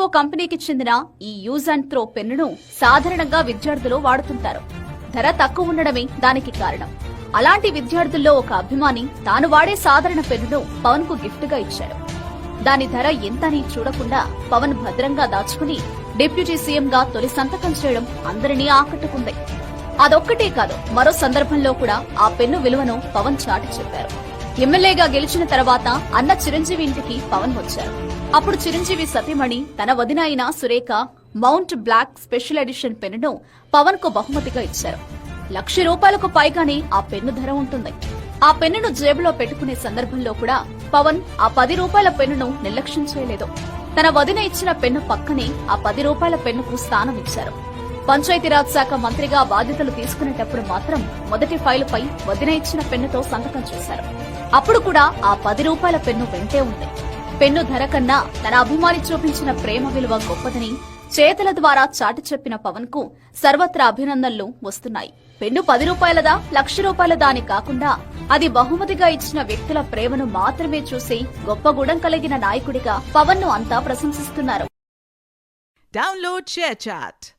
ఓ కంపెనీకి చెందిన ఈ యూజ్ అండ్ త్రో పెన్నును సాధారణంగా విద్యార్థులు వాడుతుంటారు. ధర తక్కువ ఉండడమే దానికి కారణం. అలాంటి విద్యార్థుల్లో ఒక అభిమాని తాను వాడే సాధారణ పెన్నును పవన్ కు గిఫ్ట్ గా ఇచ్చాడు. దాని ధర ఎంతని చూడకుండా పవన్ భద్రంగా దాచుకుని డిప్యూటీ సీఎం గా తొలి సంతకం చేయడం అందరినీ ఆకట్టుకుంది. అదొక్కటే కాదు, మరో సందర్భంలో కూడా ఆ పెన్ను విలువను పవన్ చాటి చెప్పారు. ఎమ్మెల్యేగా గెలిచిన తర్వాత అన్న చిరంజీవి ఇంటికి పవన్ వచ్చారు. అప్పుడు చిరంజీవి సతీమణి తన వదిన అయిన Surekha Mont Blanc special edition పెన్నును పవన్ కు బహుమతిగా ఇచ్చారు. ₹1,00,000 పైగానే ఆ పెన్ను ధర ఉంటుంది. ఆ పెన్నును జేబులో పెట్టుకునే సందర్భంలో కూడా పవన్ ఆ ₹10 పెన్నును నిర్లక్ష్యం చేయలేదు. తన వదిన ఇచ్చిన పెన్ను పక్కనే ఆ ₹10 పెన్నుకు స్థానం ఇచ్చారు. పంచాయతీరాజ్ శాఖ మంత్రిగా బాధ్యతలు తీసుకునేటప్పుడు మాత్రం మొదటి ఫైలుపై వదిన ఇచ్చిన పెన్నుతో సంతకం చేశారు. అప్పుడు కూడా ఆ ₹10 పెన్ను వెంటే ఉంది. పెన్ను ధర కన్నా తన అభిమాని చూపించిన ప్రేమ విలువ గొప్పదని చేతల ద్వారా చాటి చెప్పిన పవన్ కు సర్వత్రా అభినందనలు వస్తున్నాయి. పెన్ను ₹10దా ₹1,00,000 అని కాకుండా అది బహుమతిగా ఇచ్చిన వ్యక్తుల ప్రేమను మాత్రమే చూసి గొప్ప గుణం కలిగిన నాయకుడిగా పవన్ ను అంతా ప్రశంసిస్తున్నారు. Download ShareChat.